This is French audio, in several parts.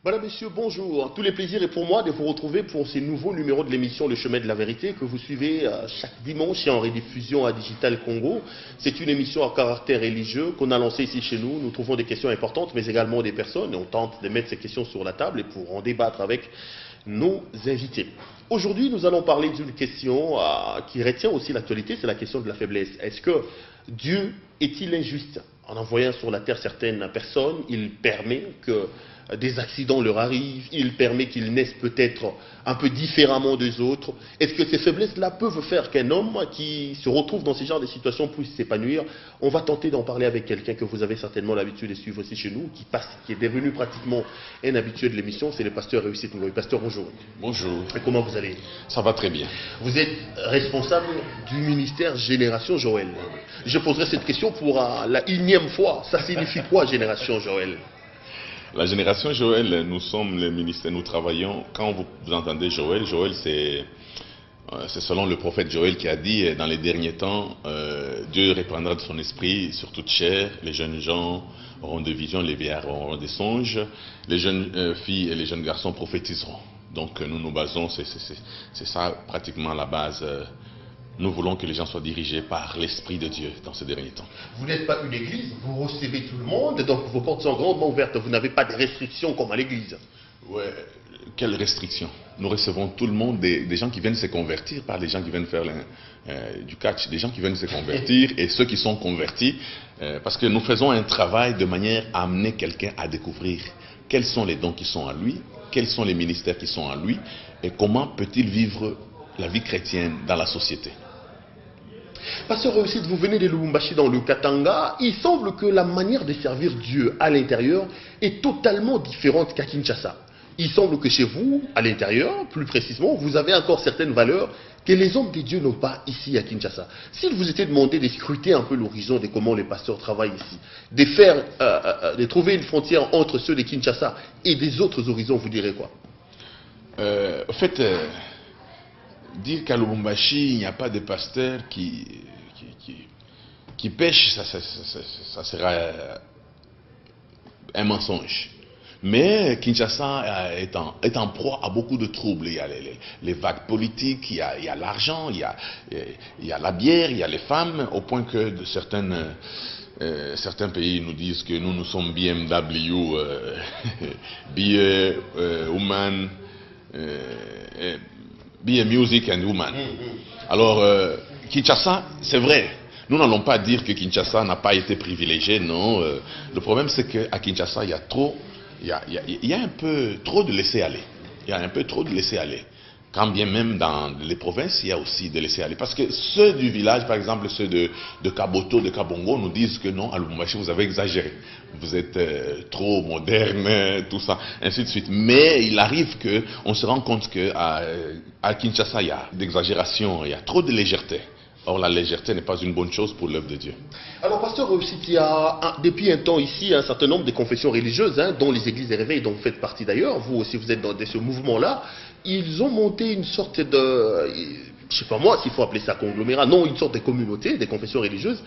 Voilà, messieurs, bonjour. Tous les plaisirs est pour moi de vous retrouver pour ces nouveaux numéros de l'émission Le Chemin de la Vérité que vous suivez chaque dimanche et en rediffusion à Digital Congo. C'est une émission à caractère religieux qu'on a lancée ici chez nous. Nous trouvons des questions importantes, mais également des personnes. Et on tente de mettre ces questions sur la table et pour en débattre avec nos invités. Aujourd'hui, nous allons parler d'une question qui retient aussi l'actualité, c'est la question de la faiblesse. Est-ce que Dieu est-il injuste? En envoyant sur la terre certaines personnes, il permet que des accidents leur arrivent, il permet qu'ils naissent peut-être un peu différemment des autres. Est-ce que ces faiblesses-là peuvent faire qu'un homme qui se retrouve dans ce genre de situations puisse s'épanouir? On va tenter d'en parler avec quelqu'un que vous avez certainement l'habitude de suivre aussi chez nous, qui est devenu pratiquement un habitué de l'émission, c'est le pasteur Réussite Ngoï. Pasteur, bonjour. Bonjour. Et comment vous allez? Ça va très bien. Vous êtes responsable du ministère Génération Joël. Je poserai cette question pour la énième fois. Ça signifie quoi, Génération Joël? La génération Joël, nous sommes le ministère, nous travaillons. Quand vous entendez Joël, Joël c'est selon le prophète Joël qui a dit dans les derniers temps, Dieu répandra de son esprit sur toute chair, les jeunes gens auront des visions, les vieillards auront des songes, les jeunes filles et les jeunes garçons prophétiseront. Donc nous nous basons, c'est ça pratiquement la base. Nous voulons que les gens soient dirigés par l'Esprit de Dieu dans ces derniers temps. Vous n'êtes pas une église, vous recevez tout le monde, donc vos portes sont grandement ouvertes. Vous n'avez pas de restrictions comme à l'église. Ouais, quelles restrictions? Nous recevons tout le monde, des gens qui viennent se convertir, pas des gens qui viennent faire du catch, des gens qui viennent se convertir et ceux qui sont convertis, parce que nous faisons un travail de manière à amener quelqu'un à découvrir quels sont les dons qui sont à lui, quels sont les ministères qui sont à lui et comment peut-il vivre la vie chrétienne dans la société. Pasteur Réussite, vous venez de Lubumbashi dans le Katanga. Il semble que la manière de servir Dieu à l'intérieur est totalement différente qu'à Kinshasa. Il semble que chez vous, à l'intérieur, plus précisément, vous avez encore certaines valeurs que les hommes de Dieu n'ont pas ici à Kinshasa. S'il vous était demandé de scruter un peu l'horizon de comment les pasteurs travaillent ici, de trouver une frontière entre ceux de Kinshasa et des autres horizons, vous direz quoi? En fait, dire qu'à Lubumbashi, il n'y a pas de pasteurs qui pêchent, ça sera un mensonge. Mais Kinshasa est en proie à beaucoup de troubles. Il y a les vagues politiques, il y a l'argent, il y a la bière, il y a les femmes, au point que certains pays nous disent que nous sommes BMW, Beer, Woman, Be a Music and Woman. Alors, Kinshasa, c'est vrai. Nous n'allons pas dire que Kinshasa n'a pas été privilégié, non. Le problème, c'est qu'à Kinshasa, il y a un peu trop de laisser-aller. Il y a un peu trop de laisser-aller. Quand bien même dans les provinces, il y a aussi de laisser-aller. Parce que ceux du village, par exemple, ceux de Kaboto, de Kabongo, nous disent que non, à Lubumbashi, vous avez exagéré. Vous êtes trop moderne, tout ça, ainsi de suite. Mais il arrive qu'on se rend compte qu'à Kinshasa, il y a d'exagération, il y a trop de légèreté. Or, la légèreté n'est pas une bonne chose pour l'œuvre de Dieu. Alors, pasteur, il y a depuis un temps ici un certain nombre de confessions religieuses, dont les églises des réveils, dont vous faites partie d'ailleurs. Vous aussi, vous êtes dans ce mouvement-là. Ils ont monté une sorte de, je ne sais pas moi s'il faut appeler ça conglomérat, non, une sorte de communauté, des confessions religieuses,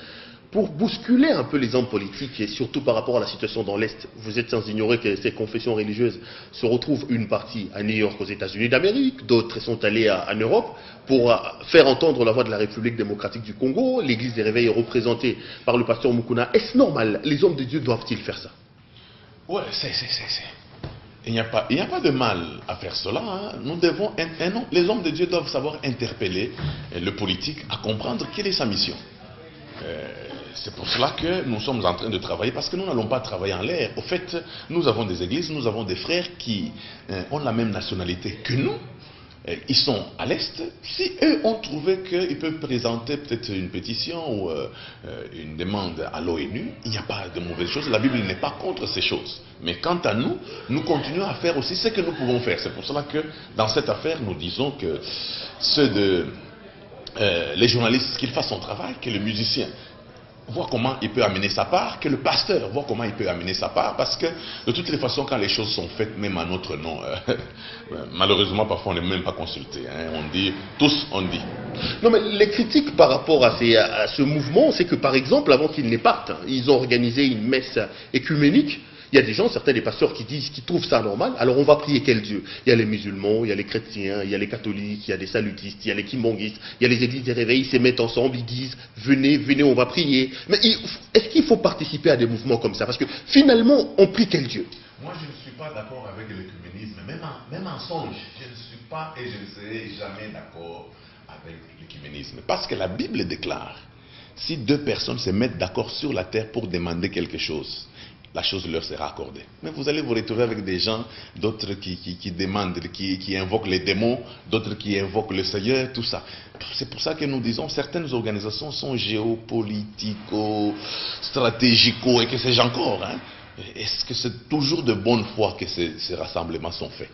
pour bousculer un peu les hommes politiques et surtout par rapport à la situation dans l'Est. Vous êtes sans ignorer que ces confessions religieuses se retrouvent une partie à New York aux États-Unis d'Amérique, d'autres sont allées en Europe pour faire entendre la voix de la République démocratique du Congo. L'église des réveils est représentée par le pasteur Mukuna. Est-ce normal? Les hommes de Dieu doivent-ils faire ça? Ouais, il n'y a pas de mal à faire cela. Nous devons, les hommes de Dieu doivent savoir interpeller le politique à comprendre quelle est sa mission. C'est pour cela que nous sommes en train de travailler, parce que nous n'allons pas travailler en l'air. Au fait, nous avons des églises, nous avons des frères qui ont la même nationalité que nous. Ils sont à l'Est. Si eux ont trouvé qu'ils peuvent présenter peut-être une pétition ou une demande à l'ONU, il n'y a pas de mauvaises choses. La Bible n'est pas contre ces choses. Mais quant à nous, nous continuons à faire aussi ce que nous pouvons faire. C'est pour cela que dans cette affaire, nous disons que les journalistes, qu'ils fassent son travail, que le musicien voit comment il peut amener sa part, que le pasteur voit comment il peut amener sa part, parce que de toutes les façons, quand les choses sont faites, même à notre nom, malheureusement, parfois on n'est même pas consulté. On dit, tous on dit. Non, mais les critiques par rapport à ce mouvement, c'est que par exemple, avant qu'ils ne partent, ils ont organisé une messe écuménique Il y a des gens, certains des pasteurs qui disent, qui trouvent ça normal, alors on va prier quel Dieu? Il y a les musulmans, il y a les chrétiens, il y a les catholiques, il y a les salutistes, il y a les kimbanguistes, il y a les églises des réveils, ils se mettent ensemble, ils disent, venez, venez, on va prier. Mais est-ce qu'il faut participer à des mouvements comme ça? Parce que finalement, on prie quel Dieu? Moi, je ne suis pas d'accord avec l'écuménisme, même en songe, je ne suis pas et je ne serai jamais d'accord avec l'écuménisme. Parce que la Bible déclare, si deux personnes se mettent d'accord sur la terre pour demander quelque chose, la chose leur sera accordée. Mais vous allez vous retrouver avec des gens, d'autres qui demandent, qui invoquent les démons, d'autres qui invoquent le Seigneur, tout ça. C'est pour ça que nous disons certaines organisations sont géopolitico, stratégico et que sais-je encore. Hein? Est-ce que c'est toujours de bonne foi que ces rassemblements sont faits?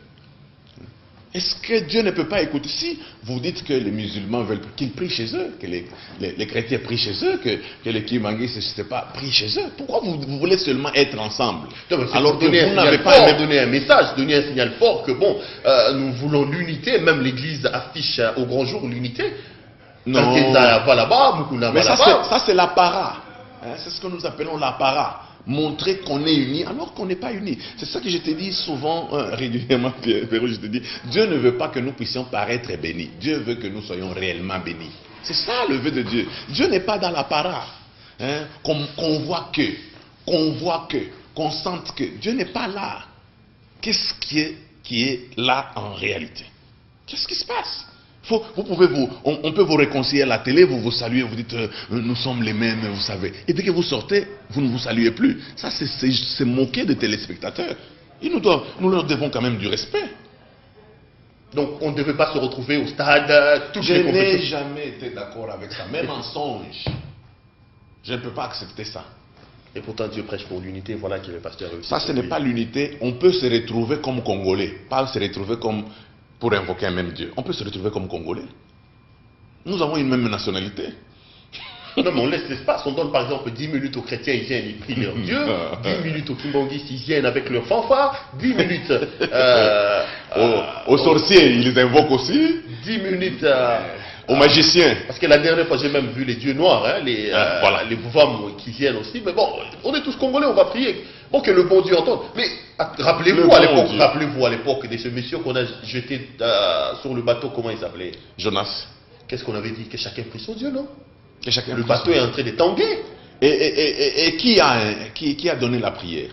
Est-ce que Dieu ne peut pas écouter? Si vous dites que les musulmans veulent qu'ils prient chez eux, que les chrétiens prient chez eux, que les kimbanguistes, je ne sais pas, prient chez eux, pourquoi vous voulez seulement être ensemble? Alors que vous n'avez pas donné un message, donner un signal fort que bon, nous voulons l'unité, même l'Église affiche au grand jour l'unité. Non. Mais ça c'est l'apparat. Hein, c'est ce que nous appelons l'apparat. Montrer qu'on est unis alors qu'on n'est pas unis. C'est ça que je te dis souvent, régulièrement, Pierrot, je te dis, Dieu ne veut pas que nous puissions paraître bénis. Dieu veut que nous soyons réellement bénis. C'est ça le vœu de Dieu. Dieu n'est pas dans l'apparat. Hein, qu'on voit que, qu'on sente que. Dieu n'est pas là. Qu'est-ce qui est là en réalité? Qu'est-ce qui se passe? On peut vous réconcilier à la télé, vous vous saluez, vous dites nous sommes les mêmes, vous savez. Et dès que vous sortez, vous ne vous saluez plus. Ça, c'est moquer des téléspectateurs. Et nous leur devons quand même du respect. Donc on ne devait pas se retrouver au stade. Je n'ai jamais été d'accord avec ça, même en songe. Je ne peux pas accepter ça. Et pourtant Dieu prêche pour l'unité, voilà qui est le pasteur réussi. Ça, ce n'est pas l'unité. On peut se retrouver comme Congolais, pas se retrouver comme pour invoquer un même Dieu. On peut se retrouver comme Congolais. Nous avons une même nationalité. Non, mais on laisse l'espace. On donne par exemple 10 minutes aux chrétiens, ils viennent, ils prient leur Dieu. 10 minutes aux kimbanguistes, ils viennent avec leur fanfare. 10 minutes aux sorciers, ils les invoquent aussi. 10 minutes aux magiciens. Parce que la dernière fois, j'ai même vu les dieux noirs, hein, les bouvams qui viennent aussi. Mais bon, on est tous Congolais, on va prier. Bon, que le bon Dieu entende. Mais rappelez-vous à l'époque de ce monsieur qu'on a jeté sur le bateau, comment il s'appelait? Jonas. Qu'est-ce qu'on avait dit? Que chacun prie son Dieu, non? Que chacun le bateau est en train de tanguer. Et qui a donné la prière?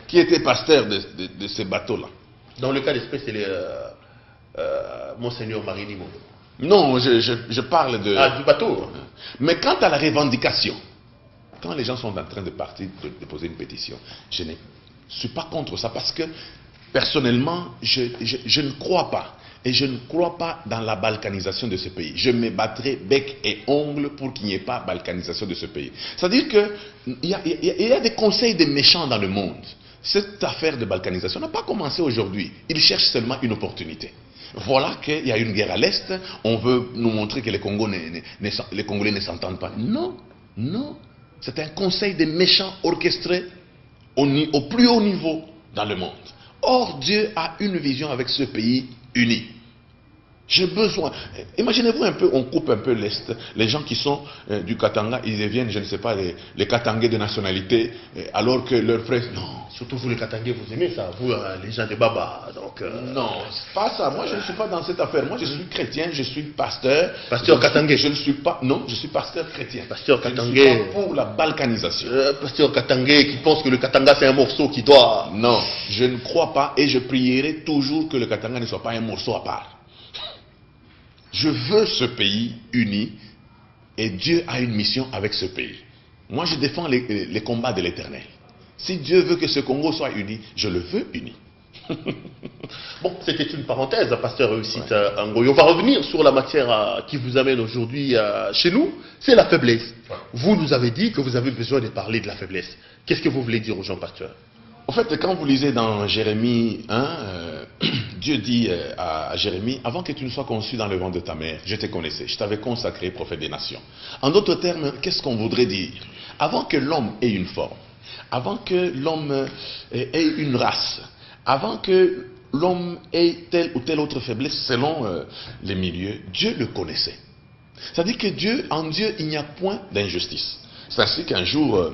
Qui était pasteur de ce bateau-là? Dans le cas d'espèce, c'est Monseigneur Marinimo. Non, je parle de... Ah, du bateau. Mais quant à la revendication, quand les gens sont en train de partir, de déposer une pétition, je ne suis pas contre ça parce que, personnellement, je ne crois pas. Et je ne crois pas dans la balkanisation de ce pays. Je me battrai bec et ongle pour qu'il n'y ait pas balkanisation de ce pays. C'est-à-dire qu'il y a des conseils des méchants dans le monde. Cette affaire de balkanisation n'a pas commencé aujourd'hui. Ils cherchent seulement une opportunité. Voilà qu'il y a une guerre à l'Est. On veut nous montrer que les Congolais ne s'entendent pas. Non, non. C'est un conseil des méchants orchestré au plus haut niveau dans le monde. Or, Dieu a une vision avec ce pays uni. J'ai besoin. Imaginez-vous un peu, on coupe un peu l'Est. Les gens qui sont du Katanga, ils deviennent, je ne sais pas, les Katangais de nationalité, alors que leurs frères. Non. Surtout vous les Katangais, vous aimez ça, vous les gens de Baba. Donc, non, c'est pas ça. Moi, je ne suis pas dans cette affaire. Moi, je suis chrétien, je suis pasteur. Pasteur Katangais. Je ne suis pas. Non, je suis pasteur chrétien. Pasteur Katangais. Je ne suis pas pour la balkanisation. Pasteur Katangais qui pense que le Katanga c'est un morceau qui doit. Non, je ne crois pas et je prierai toujours que le Katanga ne soit pas un morceau à part. Je veux ce pays uni et Dieu a une mission avec ce pays. Moi, je défends les combats de l'Éternel. Si Dieu veut que ce Congo soit uni, je le veux uni. Bon, c'était une parenthèse, pasteur Réussite Ngoyi. On va revenir sur la matière qui vous amène aujourd'hui chez nous, c'est la faiblesse. Ouais. Vous nous avez dit que vous avez besoin de parler de la faiblesse. Qu'est-ce que vous voulez dire aux gens, pasteur? En fait, quand vous lisez dans Jérémie 1, Dieu dit à Jérémie, avant que tu ne sois conçu dans le ventre de ta mère, je te connaissais, je t'avais consacré prophète des nations. En d'autres termes, qu'est-ce qu'on voudrait dire? Avant que l'homme ait une forme, avant que l'homme ait une race, avant que l'homme ait telle ou telle autre faiblesse selon les milieux, Dieu le connaissait. C'est-à-dire que en Dieu, il n'y a point d'injustice. C'est ainsi qu'un jour,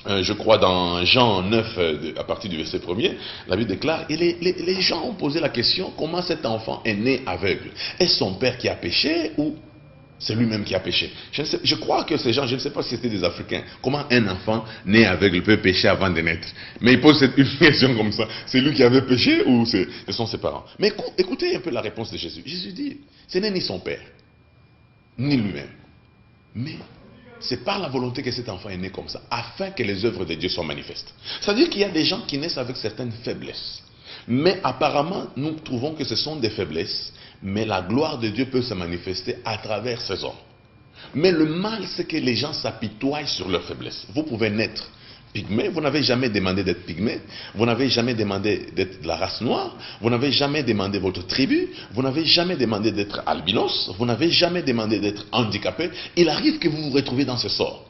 je crois dans Jean 9, à partir du verset 1er, la Bible déclare, et les gens ont posé la question, comment cet enfant est né aveugle? Est-ce son père qui a péché ou c'est lui-même qui a péché? Je crois que ces gens, je ne sais pas si c'était des Africains, comment un enfant né aveugle peut pécher avant de naître? Mais ils posent une question comme ça, c'est lui qui avait péché ou ce sont ses parents? Mais écoutez un peu la réponse de Jésus. Jésus dit, ce n'est ni son père, ni lui-même, mais c'est par la volonté que cet enfant est né comme ça, afin que les œuvres de Dieu soient manifestes. C'est-à-dire qu'il y a des gens qui naissent avec certaines faiblesses. Mais apparemment, nous trouvons que ce sont des faiblesses, mais la gloire de Dieu peut se manifester à travers ces hommes. Mais le mal, c'est que les gens s'apitoient sur leurs faiblesses. Vous pouvez naître pygmée, vous n'avez jamais demandé d'être pygmée, vous n'avez jamais demandé d'être de la race noire, vous n'avez jamais demandé votre tribu, vous n'avez jamais demandé d'être albinos, vous n'avez jamais demandé d'être handicapé. Il arrive que vous vous retrouvez dans ce sort.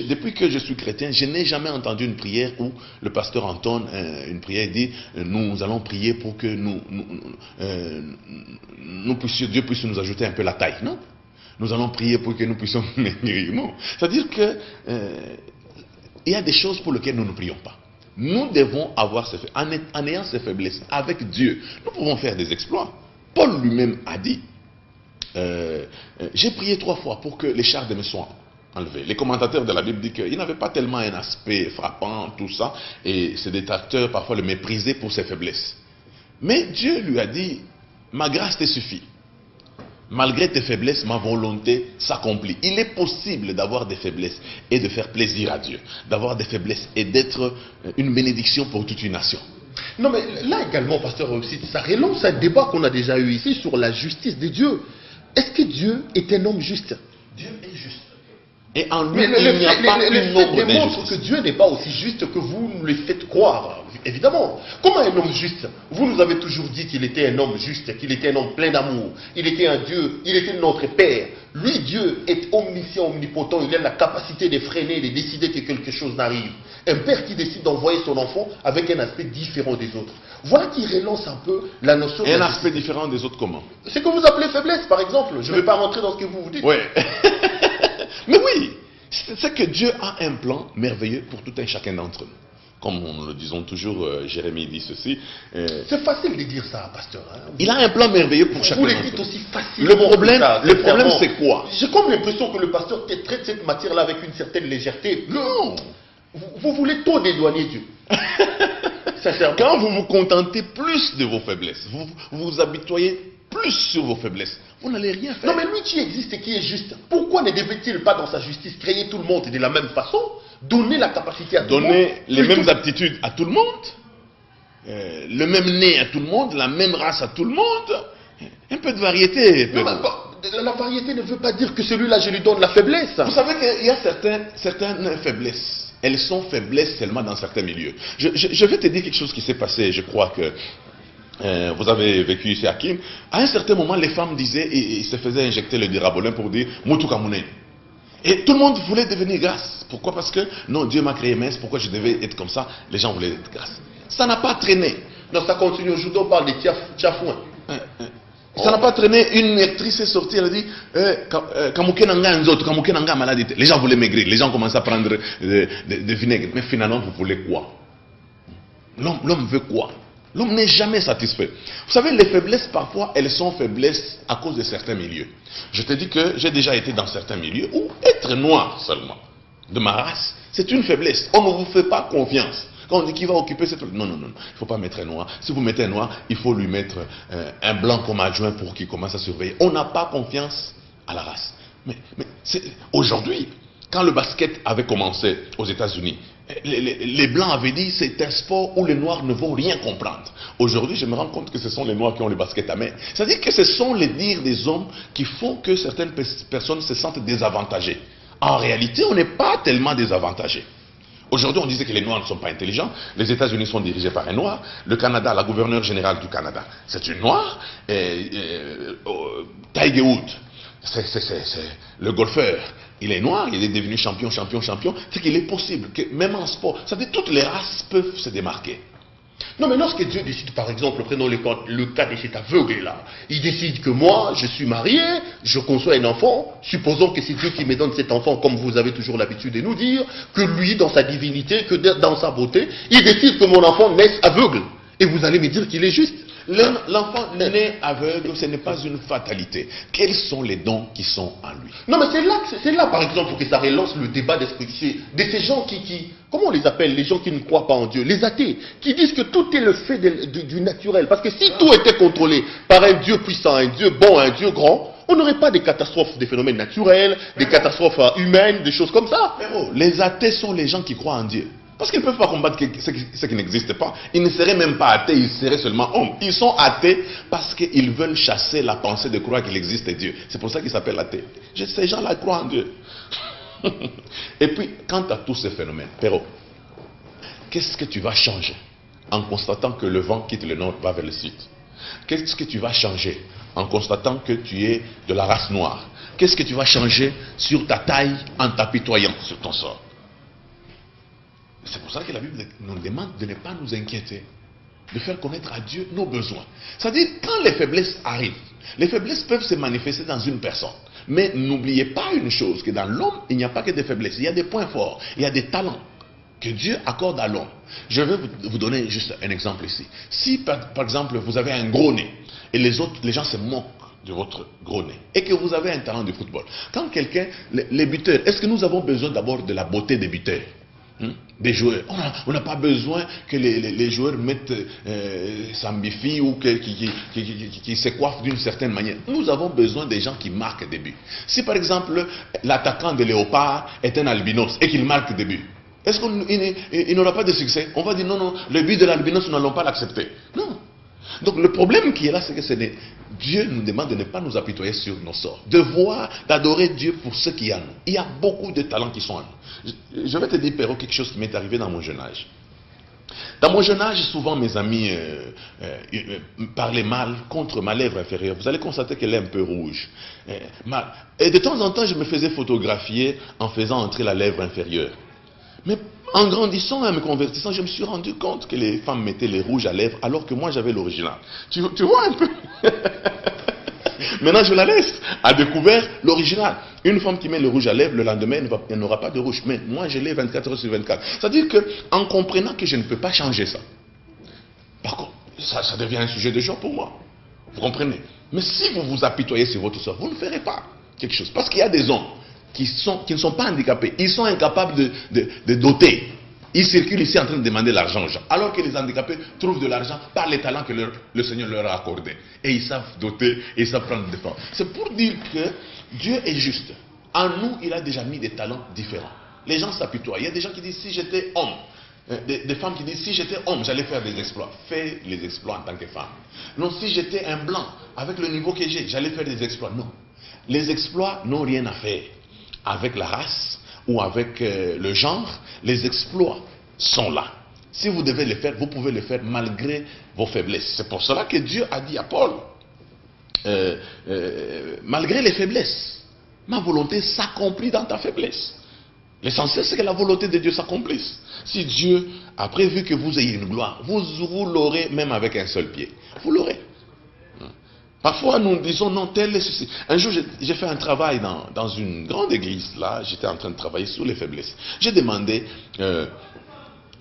Depuis que je suis chrétien, je n'ai jamais entendu une prière où le pasteur entonne une prière et dit nous allons prier pour que Dieu puisse nous ajouter un peu la taille. Non, nous allons prier pour que nous puissions maigrir. Non, c'est-à-dire que il y a des choses pour lesquelles nous ne prions pas. Nous devons avoir ces faiblesses. En ayant ces faiblesses avec Dieu, nous pouvons faire des exploits. Paul lui-même a dit j'ai prié 3 fois pour que les charges me soient enlevées. Les commentateurs de la Bible disent qu'il n'avait pas tellement un aspect frappant, tout ça, et ses détracteurs parfois le méprisaient pour ses faiblesses. Mais Dieu lui a dit ma grâce te suffit. Malgré tes faiblesses, ma volonté s'accomplit. Il est possible d'avoir des faiblesses et de faire plaisir à Dieu. D'avoir des faiblesses et d'être une bénédiction pour toute une nation. Non mais là également, pasteur Eucide, ça relance un débat qu'on a déjà eu ici sur la justice de Dieu. Est-ce que Dieu est un homme juste? Dieu est juste. Et en lui, il n'y a pas une ombre d'injustice. Démontre que Dieu n'est pas aussi juste que vous nous le faites croire. Évidemment. Comment un homme juste? Vous nous avez toujours dit qu'il était un homme juste, qu'il était un homme plein d'amour. Il était un Dieu, il était notre Père. Lui, Dieu, est omniscient, omnipotent. Il a la capacité de freiner, de décider que quelque chose n'arrive. Un père qui décide d'envoyer son enfant avec un aspect différent des autres. Voilà qui relance un peu la notion de... Un aspect différent des autres comment? C'est que vous appelez faiblesse, par exemple. Je ne vais pas rentrer dans ce que vous dites. Oui. Mais oui, c'est que Dieu a un plan merveilleux pour tout un chacun d'entre nous. Comme nous le disons toujours, Jérémie dit ceci. C'est facile de dire ça, pasteur. Hein. Il a un plan merveilleux pour chacun d'entre nous. Vous le dites aussi facilement. Le problème c'est quoi? J'ai comme l'impression que le pasteur traite cette matière-là avec une certaine légèreté. Non. Vous voulez trop dédouaner Dieu. Quand vous vous contentez plus de vos faiblesses, vous vous habituez plus sur vos faiblesses, vous n'allez rien faire. Non mais lui qui existe et qui est juste, pourquoi ne devait-il pas dans sa justice créer tout le monde de la même façon, donner la capacité à tout le monde, donner les mêmes aptitudes à tout le monde, le même nez à tout le monde, la même race à tout le monde, un peu de variété. Non, la variété ne veut pas dire que celui-là je lui donne la faiblesse. Vous savez qu'il y a certaines faiblesses. Elles sont faiblesses seulement dans certains milieux. Je vais te dire quelque chose qui s'est passé, je crois que vous avez vécu ici à Kim. À un certain moment, les femmes disaient, et se faisaient injecter le dirabolin pour dire « Moutou Kamounen ». Et tout le monde voulait devenir grasse. Pourquoi? Parce que, non, Dieu m'a créé mince, pourquoi je devais être comme ça? Les gens voulaient être grasses. Ça n'a pas traîné. Non, ça continue. Aujourd'hui, on parle des tiafouins. Ça n'a pas traîné. Une actrice est sortie, elle a dit les gens voulaient maigrir, les gens commençaient à prendre de vinaigre. Mais finalement, vous voulez quoi? L'homme veut quoi? L'homme n'est jamais satisfait. Vous savez, les faiblesses, parfois, elles sont faiblesses à cause de certains milieux. Je te dis que j'ai déjà été dans certains milieux où être noir seulement, de ma race, c'est une faiblesse. On ne vous fait pas confiance. Quand on dit qu'il va occuper cette... Non, il ne faut pas mettre un noir. Si vous mettez un noir, il faut lui mettre un blanc comme adjoint pour qu'il commence à surveiller. On n'a pas confiance à la race. Mais aujourd'hui, quand le basket avait commencé aux États-Unis, les Blancs avaient dit c'est un sport où les Noirs ne vont rien comprendre. Aujourd'hui, je me rends compte que ce sont les Noirs qui ont le basket à main. C'est-à-dire que ce sont les dires des hommes qui font que certaines personnes se sentent désavantagées. En réalité, on n'est pas tellement désavantagés. Aujourd'hui, on disait que les Noirs ne sont pas intelligents. Les États-Unis sont dirigés par un Noir. Le Canada, la gouverneure générale du Canada, c'est une Noire. Tiger Woods, c'est le golfeur. Il est noir, il est devenu champion. C'est qu'il est possible que même en sport, ça veut dire toutes les races peuvent se démarquer. Non, mais lorsque Dieu décide, par exemple, prenons le cas de cet aveugle-là, il décide que moi, je suis marié, je conçois un enfant, supposons que c'est Dieu qui me donne cet enfant, comme vous avez toujours l'habitude de nous dire, que lui, dans sa divinité, que dans sa beauté, il décide que mon enfant naisse aveugle. Et vous allez me dire qu'il est juste. L'enfant né aveugle, ce n'est pas une fatalité. Quels sont les dons qui sont en lui? Non, mais c'est là, par exemple, que ça relance le débat de ces gens comment on les appelle, les gens qui ne croient pas en Dieu, les athées, qui disent que tout est le fait du naturel. Parce que si tout était contrôlé par un Dieu puissant, un Dieu bon, un Dieu grand, on n'aurait pas des catastrophes, des phénomènes naturels, des catastrophes humaines, des choses comme ça. Les athées sont les gens qui croient en Dieu. Parce qu'ils ne peuvent pas combattre ce qui n'existe pas. Ils ne seraient même pas athées, ils seraient seulement hommes. Ils sont athées parce qu'ils veulent chasser la pensée de croire qu'il existe Dieu. C'est pour ça qu'ils s'appellent athées. Ces gens-là croient en Dieu. Et puis, quant à tous ces phénomènes, Perrault, qu'est-ce que tu vas changer en constatant que le vent quitte le nord, va vers le sud? Qu'est-ce que tu vas changer en constatant que tu es de la race noire? Qu'est-ce que tu vas changer sur ta taille en t'apitoyant sur ton sort? C'est pour ça que la Bible nous demande de ne pas nous inquiéter, de faire connaître à Dieu nos besoins. C'est-à-dire, quand les faiblesses arrivent, les faiblesses peuvent se manifester dans une personne. Mais n'oubliez pas une chose, que dans l'homme, il n'y a pas que des faiblesses. Il y a des points forts, il y a des talents que Dieu accorde à l'homme. Je vais vous donner juste un exemple ici. Si, par exemple, vous avez un gros nez, et les gens se moquent de votre gros nez, et que vous avez un talent de football. Quand quelqu'un, les buteurs, est-ce que nous avons besoin d'abord de la beauté des buteurs? Des joueurs. On n'a pas besoin que les joueurs mettent s'ambifient ou qui se coiffent d'une certaine manière. Nous avons besoin des gens qui marquent des buts. Si par exemple l'attaquant de Léopard est un albinos et qu'il marque des buts, est-ce qu'il n'aura pas de succès? On va dire non, le but de l'albinos, nous n'allons pas l'accepter. Non. Donc le problème qui est là, c'est que Dieu nous demande de ne pas nous apitoyer sur nos sorts, de voir, d'adorer Dieu pour ce qu'il y a en nous. Il y a beaucoup de talents qui sont en nous. Je vais te dire, Perrault, quelque chose qui m'est arrivé dans mon jeune âge. Dans mon jeune âge, souvent mes amis parlaient mal contre ma lèvre inférieure. Vous allez constater qu'elle est un peu rouge. Et de temps en temps, je me faisais photographier en faisant entrer la lèvre inférieure. Mais en grandissant et en me convertissant, je me suis rendu compte que les femmes mettaient les rouges à lèvres alors que moi j'avais l'original. Tu vois un peu? Maintenant je la laisse à découvert l'original. Une femme qui met le rouge à lèvres, le lendemain elle n'aura pas de rouge. Mais moi je l'ai 24 heures sur 24. C'est-à-dire qu'en comprenant que je ne peux pas changer ça, par contre, ça devient un sujet de joie pour moi. Vous comprenez? Mais si vous vous apitoyez sur votre sort, vous ne ferez pas quelque chose. Parce qu'il y a des hommes qui ne sont pas handicapés, ils sont incapables de doter. Ils circulent ici en train de demander l'argent aux gens. Alors que les handicapés trouvent de l'argent par les talents que le Seigneur leur a accordés. Et ils savent doter, et ils savent prendre des formes. C'est pour dire que Dieu est juste. En nous, il a déjà mis des talents différents. Les gens s'apitoient. Il y a des gens qui disent, si j'étais homme, des femmes qui disent, si j'étais homme, j'allais faire des exploits. Fais les exploits en tant que femme. Non, si j'étais un blanc, avec le niveau que j'ai, j'allais faire des exploits. Non. Les exploits n'ont rien à faire avec la race ou avec le genre. Les exploits sont là. Si vous devez les faire, vous pouvez les faire malgré vos faiblesses. C'est pour cela que Dieu a dit à Paul, malgré les faiblesses, ma volonté s'accomplit dans ta faiblesse. L'essentiel, c'est que la volonté de Dieu s'accomplisse. Si Dieu a prévu que vous ayez une gloire, vous l'aurez même avec un seul pied. Vous l'aurez. Parfois, nous disons, non, tel est ceci. Un jour, j'ai fait un travail dans une grande église. Là, j'étais en train de travailler sur les faiblesses. J'ai demandé,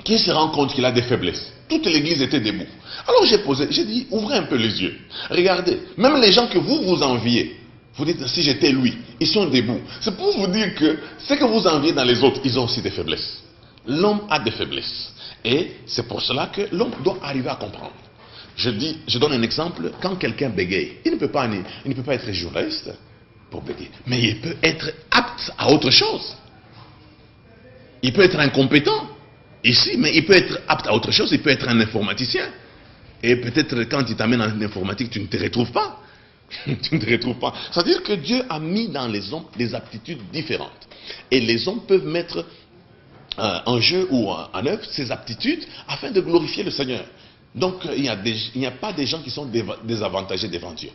qui se rend compte qu'il a des faiblesses? Toute l'église était debout. Alors j'ai dit, ouvrez un peu les yeux. Regardez, même les gens que vous enviez, vous dites, si j'étais lui, ils sont debout. C'est pour vous dire que ce que vous enviez dans les autres, ils ont aussi des faiblesses. L'homme a des faiblesses. Et c'est pour cela que l'homme doit arriver à comprendre. Je donne un exemple, quand quelqu'un bégaye, il ne peut pas être juriste pour bégayer, mais il peut être apte à autre chose. Il peut être incompétent ici, mais il peut être apte à autre chose, il peut être un informaticien. Et peut-être quand il t'amène en informatique, tu ne te retrouves pas. Tu ne te retrouves pas. C'est-à-dire que Dieu a mis dans les hommes des aptitudes différentes. Et les hommes peuvent mettre en jeu ou en œuvre ces aptitudes afin de glorifier le Seigneur. Donc, il n'y a pas des gens qui sont désavantagés devant Dieu.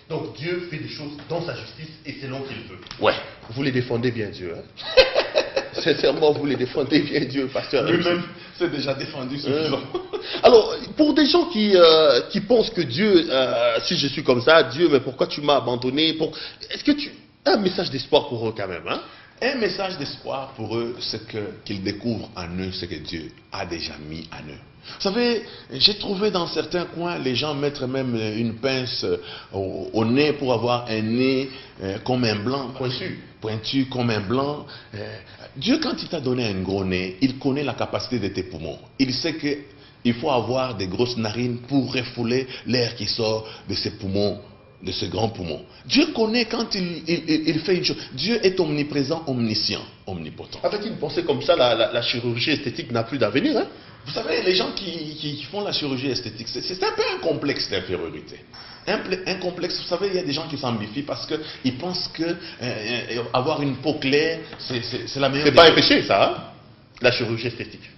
Donc, Dieu fait des choses dans sa justice et selon qu'il veut. Ouais. Vous les défendez bien, Dieu. Hein? Sincèrement, vous les défendez bien, Dieu, pasteur. Lui-même, C'est déjà défendu suffisant. Alors, pour des gens qui pensent que Dieu, si je suis comme ça, Dieu, mais pourquoi tu m'as abandonné? Est-ce que tu as un message d'espoir pour eux quand même, hein? Un message d'espoir pour eux, c'est qu'ils découvrent en eux ce que Dieu a déjà mis en eux. Vous savez, j'ai trouvé dans certains coins, les gens mettre même une pince au nez pour avoir un nez comme un blanc, pointu comme un blanc. Dieu, quand il t'a donné un gros nez, il connaît la capacité de tes poumons. Il sait qu'il faut avoir des grosses narines pour refouler l'air qui sort de ses poumons, de ce grand poumon. Dieu connaît quand il fait une chose. Dieu est omniprésent, omniscient, omnipotent. Avec une pensée comme ça, la chirurgie esthétique n'a plus d'avenir, hein? Vous savez, les gens qui font la chirurgie esthétique, c'est un peu un complexe d'infériorité. Un complexe, vous savez, il y a des gens qui s'ambifient parce qu'ils pensent que avoir une peau claire, c'est la meilleure. C'est pas un péché, ça, hein? La chirurgie esthétique.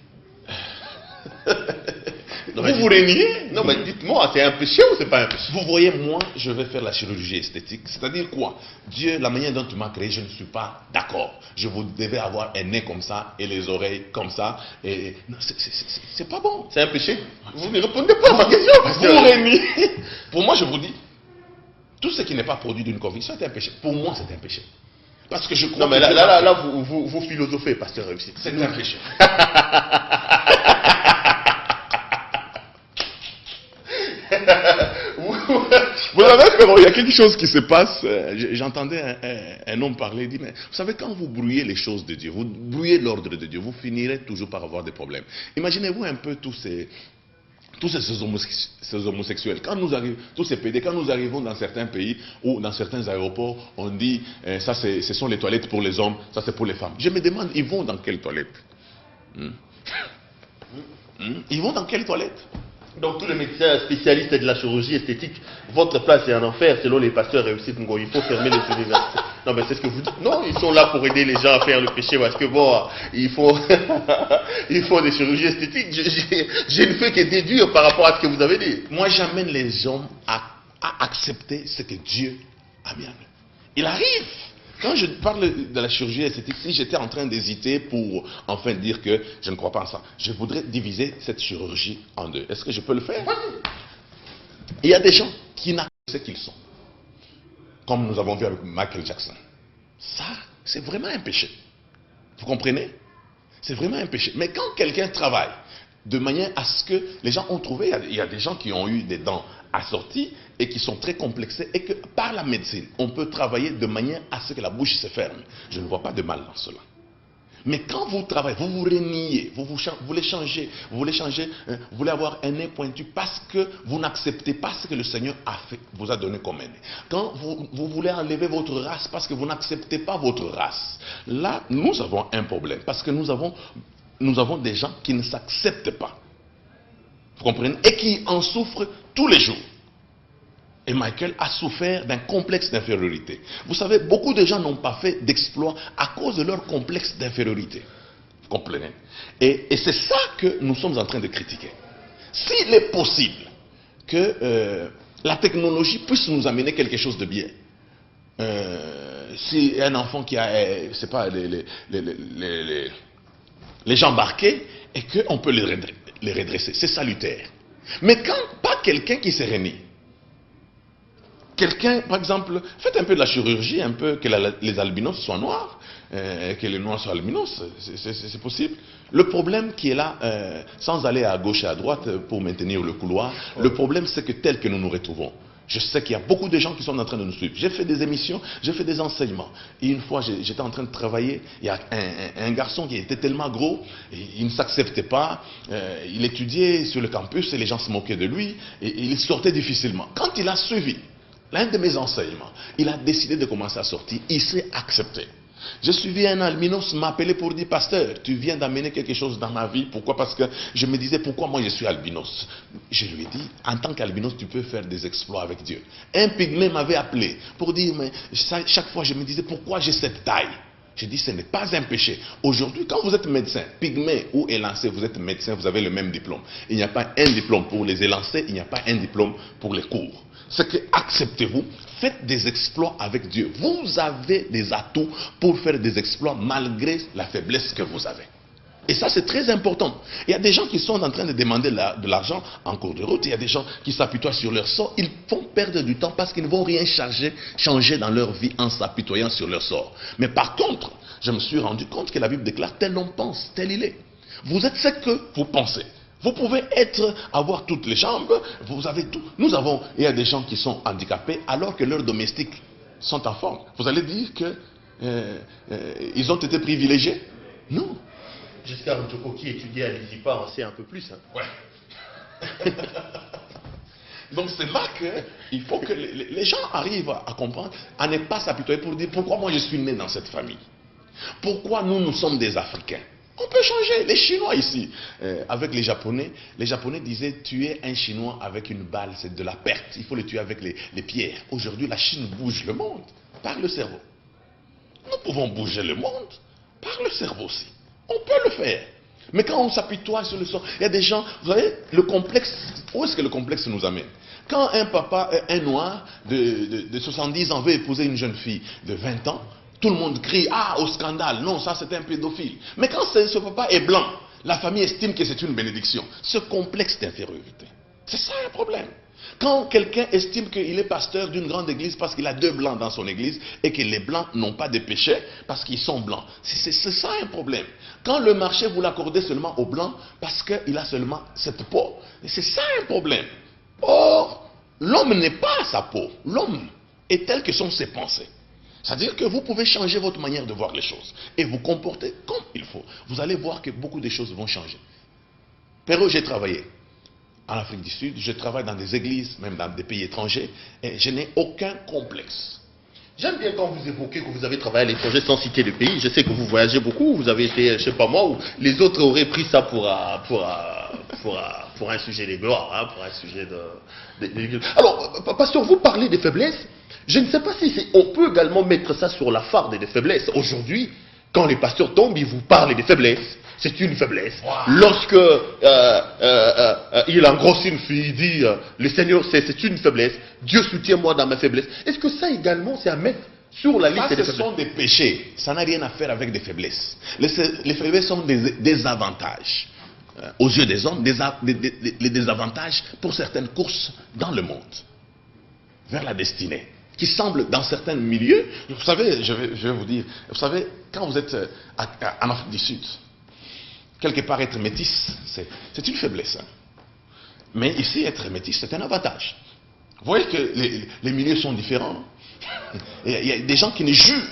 Non, vous reniez? Non, mais dites-moi, c'est un péché ou c'est pas un péché? Vous voyez, moi, je vais faire la chirurgie esthétique. C'est-à-dire quoi? Dieu, la manière dont tu m'as créé, je ne suis pas d'accord. Je vous devais avoir un nez comme ça et les oreilles comme ça. Et non, c'est pas bon. C'est un péché? Vous ne répondez pas à ma question. Vous reniez. Pour moi, je vous dis, tout ce qui n'est pas produit d'une conviction est un péché. Pour moi, c'est un péché. Parce que je crois. Non, mais là, vous philosophez, pasteur Réussite. C'est un péché. Vous savez, frérot, il y a quelque chose qui se passe. J'entendais un homme parler, il dit, mais vous savez, quand vous brouillez les choses de Dieu, vous brouillez l'ordre de Dieu, vous finirez toujours par avoir des problèmes. Imaginez-vous un peu tous ces homosexuels, quand nous arrivons, tous ces PD, quand nous arrivons dans certains pays ou dans certains aéroports, on dit, ça ce sont les toilettes pour les hommes, ça c'est pour les femmes. Je me demande, ils vont dans quelle toilette? Ils vont dans quelle toilette? Donc tous les médecins spécialistes de la chirurgie esthétique, votre place est en enfer selon les pasteurs Réussite Ngo. Il faut fermer les universités. Non mais c'est ce que vous dites. Non, ils sont là pour aider les gens à faire le péché parce que bon, ils font des chirurgies esthétiques. Je ne fais que déduire par rapport à ce que vous avez dit. Moi j'amène les hommes à accepter ce que Dieu a mis en eux. Il arrive. Quand je parle de la chirurgie esthétique, si j'étais en train d'hésiter pour enfin dire que je ne crois pas en ça, je voudrais diviser cette chirurgie en deux. Est-ce que je peux le faire? Il y a des gens qui n'acceptent ce qu'ils sont. Comme nous avons vu avec Michael Jackson. Ça, c'est vraiment un péché. Vous comprenez? C'est vraiment un péché. Mais quand quelqu'un travaille de manière à ce que les gens ont trouvé, il y a des gens qui ont eu des dents assorties et qui sont très complexés et que par la médecine, on peut travailler de manière à ce que la bouche se ferme. Je ne vois pas de mal dans cela. Mais quand vous travaillez, vous vous reniez, vous voulez changer, vous voulez avoir un nez pointu parce que vous n'acceptez pas ce que le Seigneur vous a donné comme nez. Quand vous voulez enlever votre race parce que vous n'acceptez pas votre race. Là, nous avons un problème parce que nous avons des gens qui ne s'acceptent pas. Vous comprenez? Et qui en souffrent tous les jours. Et Michael a souffert d'un complexe d'infériorité. Vous savez, beaucoup de gens n'ont pas fait d'exploit à cause de leur complexe d'infériorité. Vous comprenez? Et c'est ça que nous sommes en train de critiquer. S'il est possible que la technologie puisse nous amener quelque chose de bien, si un enfant qui a, c'est pas les jambes marquées, et qu'on peut les redresser, c'est salutaire. Mais quand pas quelqu'un qui se renie, quelqu'un, par exemple, faites un peu de la chirurgie, un peu que les albinos soient noirs, que les noirs soient albinos, c'est possible. Le problème qui est là, sans aller à gauche et à droite pour maintenir le couloir, le problème c'est que tel que nous nous retrouvons, je sais qu'il y a beaucoup de gens qui sont en train de nous suivre. J'ai fait des émissions, j'ai fait des enseignements. Et une fois, j'étais en train de travailler, il y a un garçon qui était tellement gros, il ne s'acceptait pas, il étudiait sur le campus et les gens se moquaient de lui, et il sortait difficilement. Quand il a suivi l'un de mes enseignements, il a décidé de commencer à sortir, il s'est accepté. J'ai suivi un albinos m'appeler pour dire, pasteur, tu viens d'amener quelque chose dans ma vie. Pourquoi? Parce que je me disais, pourquoi moi je suis albinos? Je lui ai dit, en tant qu'albinos, tu peux faire des exploits avec Dieu. Un pygmée m'avait appelé pour dire, mais chaque fois je me disais, pourquoi j'ai cette taille? J'ai dit, ce n'est pas un péché. Aujourd'hui, quand vous êtes médecin, pygmée ou élancé, vous êtes médecin, vous avez le même diplôme. Il n'y a pas un diplôme pour les élancés, il n'y a pas un diplôme pour les cours. C'est que acceptez-vous, faites des exploits avec Dieu. Vous avez des atouts pour faire des exploits malgré la faiblesse que vous avez. Et ça, c'est très important. Il y a des gens qui sont en train de demander de l'argent en cours de route. Il y a des gens qui s'apitoient sur leur sort. Ils font perdre du temps parce qu'ils ne vont rien changer dans leur vie en s'apitoyant sur leur sort. Mais par contre, je me suis rendu compte que la Bible déclare tel homme pense, tel il est. Vous êtes ce que vous pensez. Vous pouvez avoir toutes les jambes, vous avez tout. Il y a des gens qui sont handicapés alors que leurs domestiques sont en forme. Vous allez dire qu'ils ont été privilégiés? Non. Giscard Njoko qui étudiait à l'ISIPA en sait un peu plus. Hein. Ouais. Donc c'est là qu'il faut que les gens arrivent à comprendre, à ne pas s'apitoyer pour dire pourquoi moi je suis né dans cette famille. Pourquoi nous sommes des Africains. On peut changer. Les Chinois ici, avec les Japonais disaient tuer un Chinois avec une balle, c'est de la perte. Il faut le tuer avec les pierres. Aujourd'hui, la Chine bouge le monde par le cerveau. Nous pouvons bouger le monde par le cerveau aussi. On peut le faire. Mais quand on s'apitoie sur le sort, il y a des gens, vous savez, le complexe, où est-ce que le complexe nous amène? Quand un papa, un noir de 70 ans veut épouser une jeune fille de 20 ans, tout le monde crie, ah, au scandale, non, ça c'est un pédophile. Mais quand ce papa est blanc, la famille estime que c'est une bénédiction. Ce complexe d'infériorité, c'est ça un problème. Quand quelqu'un estime qu'il est pasteur d'une grande église parce qu'il a 2 blancs dans son église et que les blancs n'ont pas de péché parce qu'ils sont blancs, c'est ça un problème. Quand le marché vous l'accordez seulement aux blancs parce qu'il a seulement cette peau, c'est ça un problème. Or, l'homme n'est pas sa peau, l'homme est tel que sont ses pensées. C'est-à-dire que vous pouvez changer votre manière de voir les choses et vous comporter comme il faut. Vous allez voir que beaucoup de choses vont changer. Pero, j'ai travaillé en Afrique du Sud, je travaille dans des églises, même dans des pays étrangers, et je n'ai aucun complexe. J'aime bien quand vous évoquez que vous avez travaillé à l'étranger sans citer le pays. Je sais que vous voyagez beaucoup, vous avez été, je sais pas moi, où les autres auraient pris ça pour un sujet de gloire, hein, pour un sujet de... Alors, pasteur, vous parlez des faiblesses. Je ne sais pas si on peut également mettre ça sur la farde des faiblesses. Aujourd'hui, quand les pasteurs tombent, ils vous parlent des faiblesses. C'est une faiblesse. Wow. Lorsque il engrosse une fille, il dit le Seigneur, c'est une faiblesse. Dieu soutient-moi dans ma faiblesse. Est-ce que ça également, c'est à mettre sur la liste des faiblesses? Ce sont des péchés. Ça n'a rien à faire avec des faiblesses. Les faiblesses sont des avantages. Aux yeux des hommes, les désavantages pour certaines courses dans le monde, vers la destinée, qui semblent dans certains milieux. Vous savez, je vais vous dire, vous savez, quand vous êtes en Afrique du Sud, quelque part être métis, c'est une faiblesse. Hein. Mais ici, être métis, c'est un avantage. Vous voyez que les milieux sont différents. Il y a des gens qui ne jurent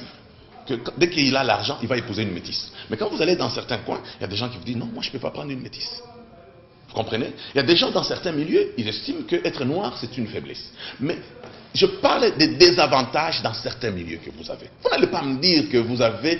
que dès qu'il a l'argent, il va épouser une métisse. Mais quand vous allez dans certains coins, il y a des gens qui vous disent non, moi je ne peux pas prendre une métisse. Vous comprenez? Il y a des gens dans certains milieux, ils estiment qu'être noir, c'est une faiblesse. Mais je parle des désavantages dans certains milieux que vous avez. Vous n'allez pas me dire que vous avez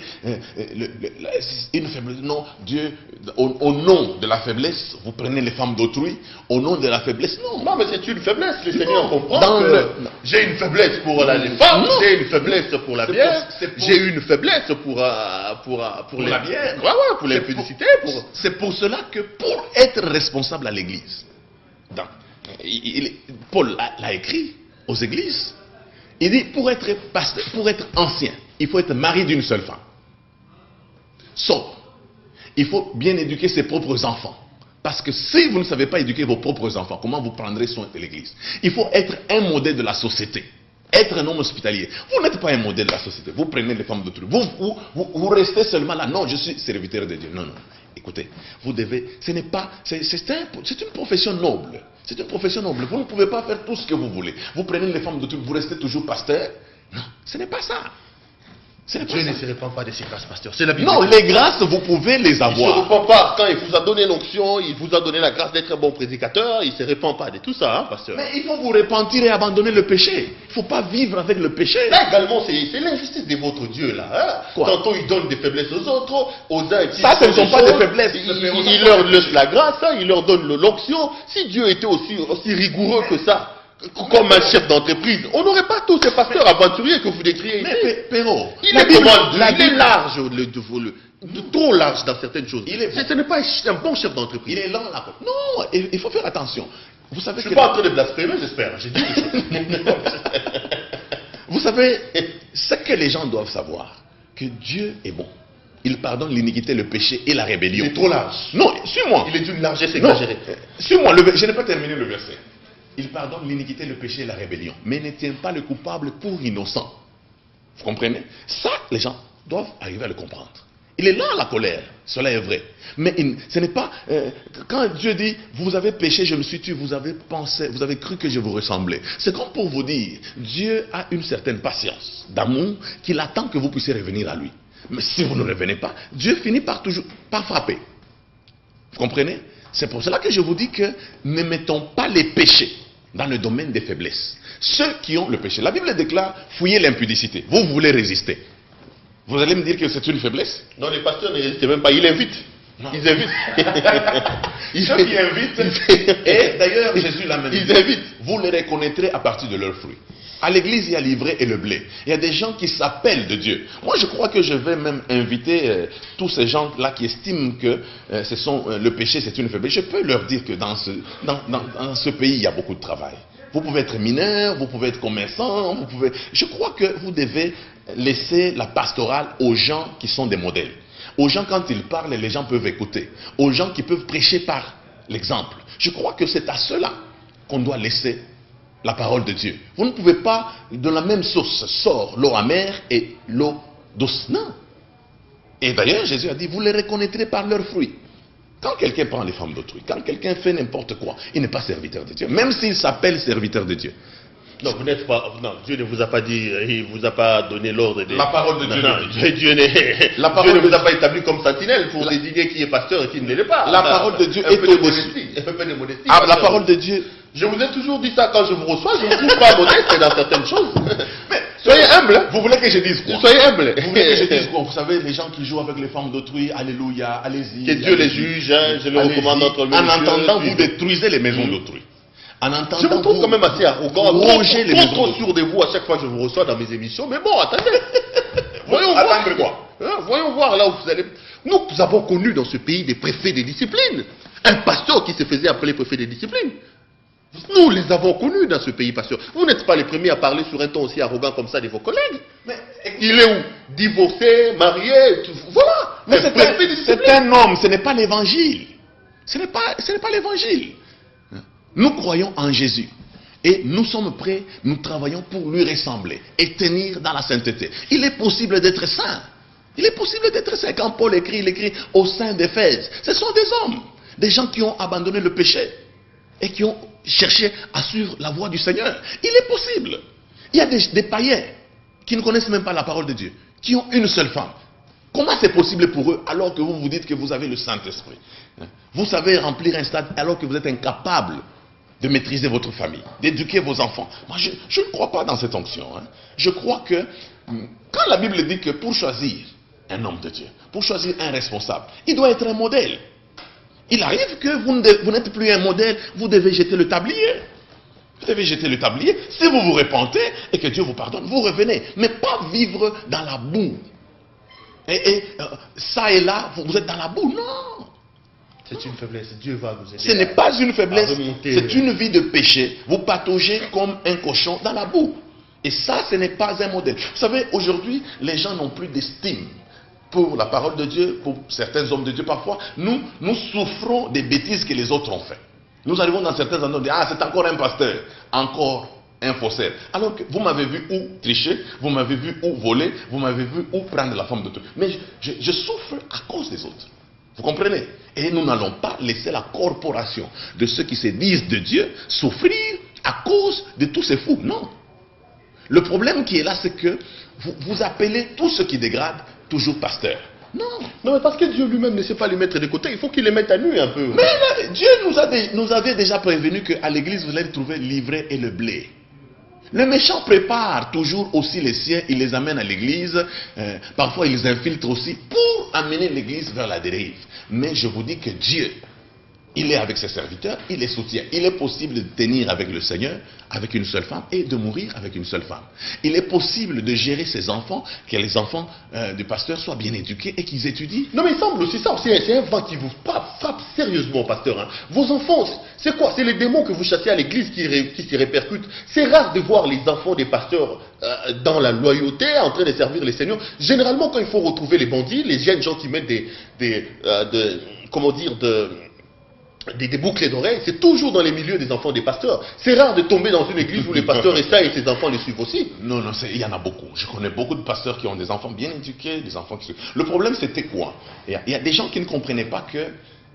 une faiblesse. Non, Dieu, au nom de la faiblesse, vous prenez les femmes d'autrui. Au nom de la faiblesse, non. Non, mais c'est une faiblesse. Le Seigneur comprend que j'ai une faiblesse pour les femmes, j'ai une faiblesse pour la bière, j'ai une faiblesse pour la bière. Ouais, pour l'impudicité. C'est pour cela que pour être responsable à l'église, Paul l'a écrit aux églises, il dit pour être pasteur, pour être ancien, il faut être mari d'une seule femme. Sauf, il faut bien éduquer ses propres enfants. Parce que si vous ne savez pas éduquer vos propres enfants, comment vous prendrez soin de l'église? Il faut être un modèle de la société. Être un homme hospitalier. Vous n'êtes pas un modèle de la société. Vous prenez les femmes d'autrui. Vous restez seulement là. Non, je suis serviteur de Dieu. Non, non. Écoutez, vous devez, c'est une profession noble. C'est une profession noble. Vous ne pouvez pas faire tout ce que vous voulez. Vous prenez les femmes d'autrui, vous restez toujours pasteur. Non, ce n'est pas ça. Dieu ne se répand pas de ses grâces, pasteur. C'est la Bible. Non, les grâces, vous pouvez les avoir. Il ne se répand pas. Quand il vous a donné l'onction, il vous a donné la grâce d'être un bon prédicateur, il ne se répand pas de tout ça, hein, pasteur. Mais il faut vous repentir et abandonner le péché. Il ne faut pas vivre avec le péché. Là également, c'est l'injustice de votre Dieu, là. Hein. Quoi? Tantôt, il donne des faiblesses aux autres, aux uns. Ça, ce ne sont pas des faiblesses. Il leur laisse la grâce, hein, il leur donne l'onction. Si Dieu était aussi rigoureux que ça, comme un chef d'entreprise, on n'aurait pas tous ces pasteurs aventuriers que vous décriez ici. Mais Péro, il est large, trop large dans certaines choses. Ce n'est pas un bon chef d'entreprise. Il est lent là. Non, il faut faire attention. Vous savez je ne suis pas en train de blasphémer, j'espère. J'ai dit Vous savez, ce que les gens doivent savoir, que Dieu est bon. il pardonne l'iniquité, le péché et la rébellion. Il est trop large. Non, suis-moi. Il est d'une largesse Non, exagérée. suis-moi, je n'ai pas terminé le verset. Il pardonne l'iniquité, le péché et la rébellion, mais ne tient pas le coupable pour innocent. Vous comprenez? Ça, les gens doivent arriver à le comprendre. Il est là la colère, cela est vrai. Mais ce n'est pas... quand Dieu dit, vous avez péché, je me suis tué, vous avez pensé, vous avez cru que je vous ressemblais. C'est comme pour vous dire, Dieu a une certaine patience, d'amour, qu'il attend que vous puissiez revenir à lui. Mais si vous ne revenez pas, Dieu finit par frapper. Vous comprenez? C'est pour cela que je vous dis que ne mettons pas les péchés dans le domaine des faiblesses. Ceux qui ont le péché. La Bible déclare, fouillez l'impudicité. Vous voulez résister. Vous allez me dire que c'est une faiblesse? Non, les pasteurs ne résistent même pas, ils invitent. Ils invitent. Ceux qui invitent, et d'ailleurs Jésus l'a même dit, ils invitent. vous les reconnaîtrez à partir de leurs fruits. À l'église, il y a l'ivraie et le blé. Il y a des gens qui s'appellent de Dieu. Moi, je crois que je vais même inviter tous ces gens-là qui estiment que le péché, c'est une faiblesse. Je peux leur dire que dans ce pays, il y a beaucoup de travail. Vous pouvez être mineur, vous pouvez être commerçant, Je crois que vous devez laisser la pastorale aux gens qui sont des modèles. Aux gens, quand ils parlent, les gens peuvent écouter. Aux gens qui peuvent prêcher par l'exemple. Je crois que c'est à cela qu'on doit laisser la parole de Dieu. Vous ne pouvez pas, de la même source, sort l'eau amère et l'eau douce. Non. Et d'ailleurs, Jésus a dit, vous les reconnaîtrez par leurs fruits. Quand quelqu'un prend les femmes d'autrui, quand quelqu'un fait n'importe quoi, il n'est pas serviteur de Dieu. Même s'il s'appelle serviteur de Dieu. Non, vous n'êtes pas. Non, Dieu ne vous a pas dit, il vous a pas donné l'ordre de. La parole de Dieu. Dieu ne vous a pas établi comme sentinelle pour désigner qui est pasteur et qui ne l'est pas. La parole de Dieu est au-dessus. Un peu de modestie. Ah, la parole de Dieu. Je vous ai toujours dit ça quand je vous reçois, je ne vous trouve pas modeste dans certaines choses. Mais soyez humble. Vous voulez que je dise quoi? Soyez humble. Vous voulez que je dise quoi? Vous savez, les gens qui jouent avec les femmes d'autrui, alléluia, allez-y. Que Dieu les juge, hein, je le recommande entre lui. En entendant, vous détruisez les maisons d'autrui. Je vous trouve quand même assez arrogant, trop sûr de vous à chaque fois que je vous reçois dans mes émissions. Mais bon, attendez. Voyons voir. Attendre quoi? Voyons voir là où vous allez. Nous avons connu dans ce pays des préfets des disciplines. Un pasteur qui se faisait appeler préfet des disciplines. Nous les avons connus dans ce pays, pasteur. Vous n'êtes pas les premiers à parler sur un ton aussi arrogant comme ça de vos collègues. Mais il est où? Divorcé, marié, tout, voilà. Mais c'est un homme, ce n'est pas l'évangile. Ce n'est pas l'évangile. Nous croyons en Jésus. Et nous sommes prêts, nous travaillons pour lui ressembler et tenir dans la sainteté. Il est possible d'être saint. Il est possible d'être saint. Quand Paul écrit, il écrit au sein d'Éphèse. Ce sont des hommes, des gens qui ont abandonné le péché et qui ont cherché à suivre la voie du Seigneur. Il est possible. Il y a des païens qui ne connaissent même pas la parole de Dieu, qui ont une seule femme. Comment c'est possible pour eux alors que vous vous dites que vous avez le Saint-Esprit? Vous savez remplir un stade alors que vous êtes incapable de maîtriser votre famille, d'éduquer vos enfants. Moi, je ne crois pas dans cette onction. Je crois que quand la Bible dit que pour choisir un homme de Dieu, pour choisir un responsable, il doit être un modèle. Il arrive que vous n'êtes plus un modèle, vous devez jeter le tablier. Vous devez jeter le tablier. Si vous vous repentez et que Dieu vous pardonne, vous revenez. Mais pas vivre dans la boue. Ça et là, vous êtes dans la boue. Non. C'est une faiblesse. Dieu va vous aider. Ce n'est pas une faiblesse. C'est une vie de péché. Vous pataugez comme un cochon dans la boue. Et ça, ce n'est pas un modèle. Vous savez, aujourd'hui, les gens n'ont plus d'estime pour la parole de Dieu, pour certains hommes de Dieu parfois. Nous souffrons des bêtises que les autres ont fait. Nous arrivons dans certains endroits, on dit, ah, c'est encore un pasteur, encore un faussaire. Alors que vous m'avez vu où tricher, vous m'avez vu où voler, vous m'avez vu où prendre la forme de tout. Mais je souffre à cause des autres. Vous comprenez? Et nous n'allons pas laisser la corporation de ceux qui se disent de Dieu souffrir à cause de tous ces fous. Non. Le problème qui est là, c'est que vous appelez tout ce qui dégrade toujours pasteur. Non. Non, mais parce que Dieu lui-même ne sait pas les mettre de côté. Il faut qu'il les mette à nu un peu. Mais là, Dieu nous avait déjà prévenu qu'à l'église, vous allez trouver l'ivraie et le blé. Le méchant prépare toujours aussi les siens, il les amène à l'église, parfois il les infiltre aussi pour amener l'église vers la dérive. Mais je vous dis que Dieu Il est avec ses serviteurs, il les soutient. Il est possible de tenir avec le Seigneur, avec une seule femme, et de mourir avec une seule femme. Il est possible de gérer ses enfants, que les enfants du pasteur soient bien éduqués et qu'ils étudient. Non mais il semble aussi ça, c'est un vent qui vous frappe sérieusement, pasteur. Hein. Vos enfants, c'est quoi? C'est les démons que vous chassez à l'église qui s'y répercutent. C'est rare de voir les enfants des pasteurs dans la loyauté, en train de servir les seigneurs. Généralement, quand il faut retrouver les bandits, les jeunes gens qui mettent des boucles d'oreilles, c'est toujours dans les milieux des enfants des pasteurs. C'est rare de tomber dans une église où les pasteurs essaient et ses enfants les suivent aussi. Non, il y en a beaucoup. Je connais beaucoup de pasteurs qui ont des enfants bien éduqués, des enfants qui... Le problème, c'était quoi? Il y a des gens qui ne comprenaient pas que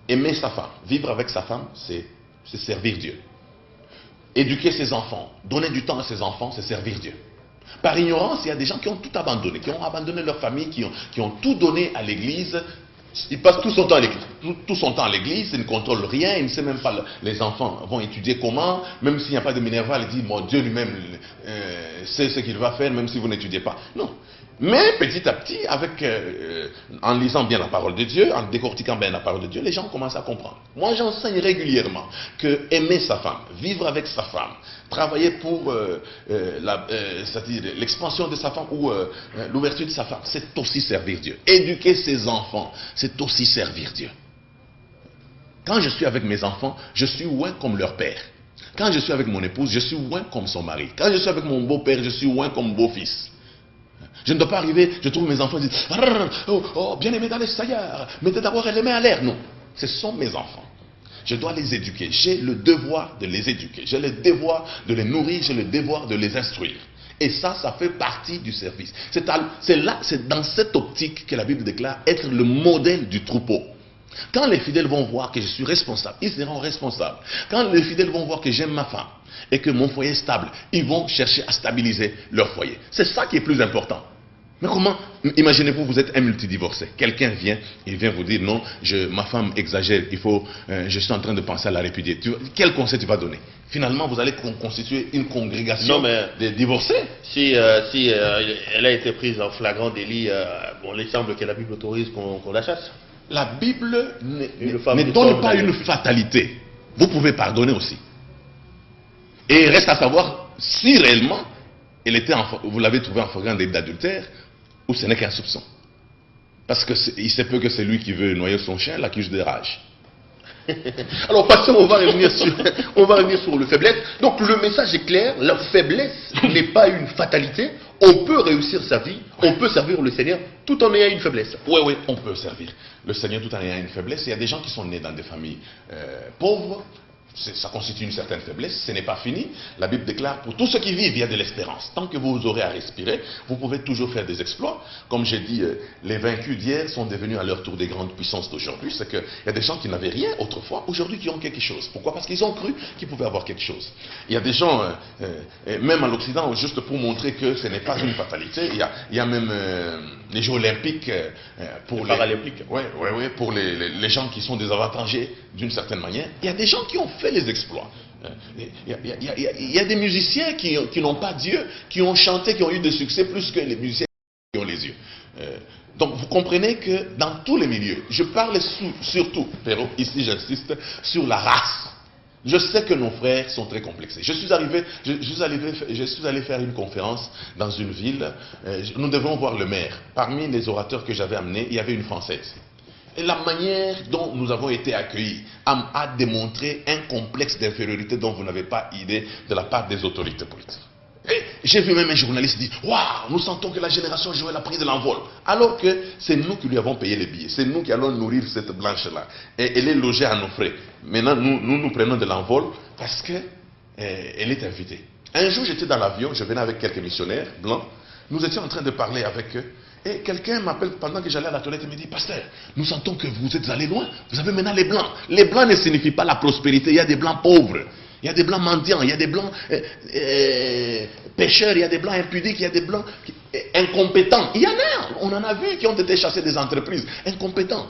aimer sa femme, vivre avec sa femme, c'est servir Dieu. Éduquer ses enfants, donner du temps à ses enfants, c'est servir Dieu. Par ignorance, il y a des gens qui ont tout abandonné, qui ont abandonné leur famille, qui ont tout donné à l'église. Il passe tout son temps à l'église. Tout son temps à l'église, il ne contrôle rien, il ne sait même pas, les enfants vont étudier comment, même s'il n'y a pas de Minerval, il dit, mon Dieu lui-même sait ce qu'il va faire, même si vous n'étudiez pas. Non. Mais petit à petit, en lisant bien la parole de Dieu, en décortiquant bien la parole de Dieu, les gens commencent à comprendre. Moi, j'enseigne régulièrement que aimer sa femme, vivre avec sa femme, travailler pour l'expansion de sa femme ou l'ouverture de sa femme, c'est aussi servir Dieu. Éduquer ses enfants, c'est aussi servir Dieu. Quand je suis avec mes enfants, je suis loin comme leur père. Quand je suis avec mon épouse, je suis loin comme son mari. Quand je suis avec mon beau-père, je suis loin comme beau-fils. Je ne dois pas arriver, je trouve mes enfants, ils disent, oh, bien aimé dans les saillards, mettez d'abord les mains à l'air. Non, ce sont mes enfants. Je dois les éduquer. J'ai le devoir de les éduquer. J'ai le devoir de les nourrir. J'ai le devoir de les instruire. Et ça fait partie du service. C'est dans cette optique que la Bible déclare être le modèle du troupeau. Quand les fidèles vont voir que je suis responsable, ils seront responsables. Quand les fidèles vont voir que j'aime ma femme et que mon foyer est stable, ils vont chercher à stabiliser leur foyer. C'est ça qui est plus important. Mais comment, imaginez-vous, vous êtes un multidivorcé. Quelqu'un vient, il vient vous dire, non, ma femme exagère, je suis en train de penser à la répudier. Quel conseil tu vas donner? Finalement, vous allez constituer une congrégation de divorcés. Si elle a été prise en flagrant délit, il semble que la Bible autorise qu'on la chasse. La Bible ne donne pas une fatalité. Vous pouvez pardonner aussi. Et il reste à savoir si réellement vous l'avez trouvé en flagrant délit d'adultère ou ce n'est qu'un soupçon. Parce qu'il se peut que c'est lui qui veut noyer son chien, l'accuse de rage. Alors, pasteur, on va revenir sur le faiblesse. Donc, le message est clair, la faiblesse n'est pas une fatalité. On peut réussir sa vie, on peut servir le Seigneur tout en ayant une faiblesse. Oui, on peut servir le Seigneur tout en ayant une faiblesse. Il y a des gens qui sont nés dans des familles pauvres. Ça constitue une certaine faiblesse, ce n'est pas fini. La Bible déclare, pour tous ceux qui vivent, il y a de l'espérance. Tant que vous aurez à respirer, vous pouvez toujours faire des exploits. Comme j'ai dit, les vaincus d'hier sont devenus à leur tour des grandes puissances d'aujourd'hui. C'est qu'il y a des gens qui n'avaient rien autrefois, aujourd'hui qui ont quelque chose. Pourquoi? Parce qu'ils ont cru qu'ils pouvaient avoir quelque chose. Il y a des gens, même à l'Occident, juste pour montrer que ce n'est pas une fatalité, il y a même les Jeux Olympiques pour Paralympiques. Pour les gens qui sont désavantagés d'une certaine manière. Il y a des gens qui ont fait les exploits. Il y a des musiciens qui n'ont pas Dieu, qui ont chanté, qui ont eu de succès plus que les musiciens qui ont les yeux. Donc vous comprenez que dans tous les milieux, je parle surtout, Perrault, ici j'insiste, sur la race. Je sais que nos frères sont très complexés. Je suis allé faire une conférence dans une ville. Nous devons voir le maire. Parmi les orateurs que j'avais amenés, il y avait une Française. Et la manière dont nous avons été accueillis a démontré un complexe d'infériorité dont vous n'avez pas idée de la part des autorités politiques. J'ai vu même un journaliste dire, waouh, nous sentons que la génération Joël a pris de l'envol. Alors que c'est nous qui lui avons payé les billets. C'est nous qui allons nourrir cette blanche-là. Et elle est logée à nos frais. Maintenant, nous prenons de l'envol parce qu'elle est invitée. Un jour, j'étais dans l'avion, je venais avec quelques missionnaires blancs. Nous étions en train de parler avec eux. Et quelqu'un m'appelle pendant que j'allais à la toilette et me dit, pasteur, nous sentons que vous êtes allés loin. Vous avez maintenant les blancs. Les blancs ne signifient pas la prospérité. Il y a des blancs pauvres. Il y a des blancs mendiants, il y a des blancs pêcheurs, il y a des blancs impudiques, il y a des blancs incompétents. Il y en a, on en a vu qui ont été chassés des entreprises, incompétents.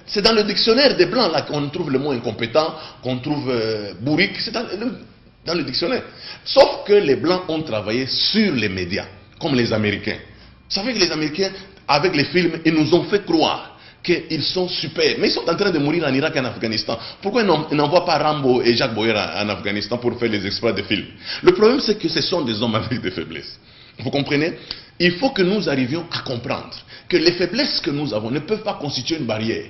C'est dans le dictionnaire des blancs là qu'on trouve le mot incompétent, qu'on trouve bourrique, c'est dans le dictionnaire. Sauf que les blancs ont travaillé sur les médias, comme les Américains. Vous savez que les Américains, avec les films, ils nous ont fait croire qu'ils sont super. Mais ils sont en train de mourir en Irak et en Afghanistan. Pourquoi ils n'envoient pas Rambo et Jacques Boyer en Afghanistan pour faire les exploits de films? Le problème, c'est que ce sont des hommes avec des faiblesses. Vous comprenez? Il faut que nous arrivions à comprendre que les faiblesses que nous avons ne peuvent pas constituer une barrière.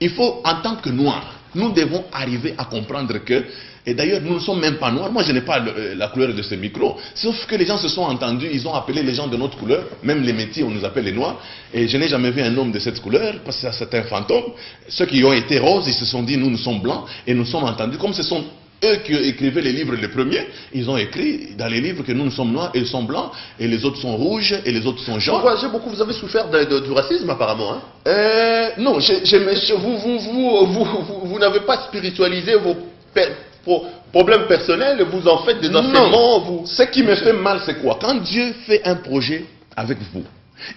Il faut, en tant que Noirs, nous devons arriver à comprendre que, et d'ailleurs nous ne sommes même pas noirs, moi je n'ai pas la couleur de ce micro, sauf que les gens se sont entendus, ils ont appelé les gens de notre couleur, même les métis on nous appelle les noirs, et je n'ai jamais vu un homme de cette couleur, parce que c'est un fantôme. Ceux qui ont été roses, ils se sont dit nous sommes blancs, et nous sommes entendus, comme ce sont eux qui écrivaient les livres les premiers, ils ont écrit dans les livres que nous sommes noirs et ils sont blancs, et les autres sont rouges, et les autres sont jaunes. Vous avez souffert du racisme apparemment, hein? Non, vous n'avez pas spiritualisé vos problèmes personnels, vous en faites des enseignements. Non. Ce qui me fait mal, c'est quoi? Quand Dieu fait un projet avec vous,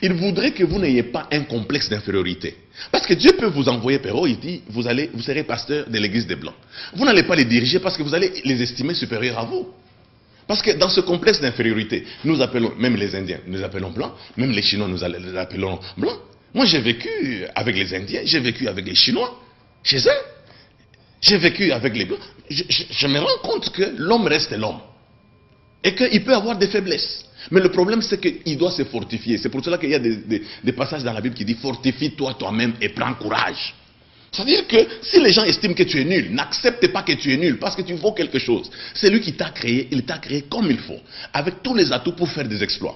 il voudrait que vous n'ayez pas un complexe d'infériorité. Parce que Dieu peut vous envoyer, Perrault, il dit, vous serez pasteur de l'église des Blancs. Vous n'allez pas les diriger parce que vous allez les estimer supérieurs à vous. Parce que dans ce complexe d'infériorité, nous appelons, même les Indiens, nous les appelons Blancs, même les Chinois, nous les appelons Blancs. Moi, j'ai vécu avec les Indiens, j'ai vécu avec les Chinois, chez eux. J'ai vécu avec les Blancs. Je me rends compte que l'homme reste l'homme. Et qu'il peut avoir des faiblesses. Mais le problème, c'est qu'il doit se fortifier. C'est pour cela qu'il y a des passages dans la Bible qui disent « Fortifie-toi toi-même et prends courage ». C'est-à-dire que si les gens estiment que tu es nul, n'accepte pas que tu es nul parce que tu vaux quelque chose. C'est lui qui t'a créé, il t'a créé comme il faut, avec tous les atouts pour faire des exploits.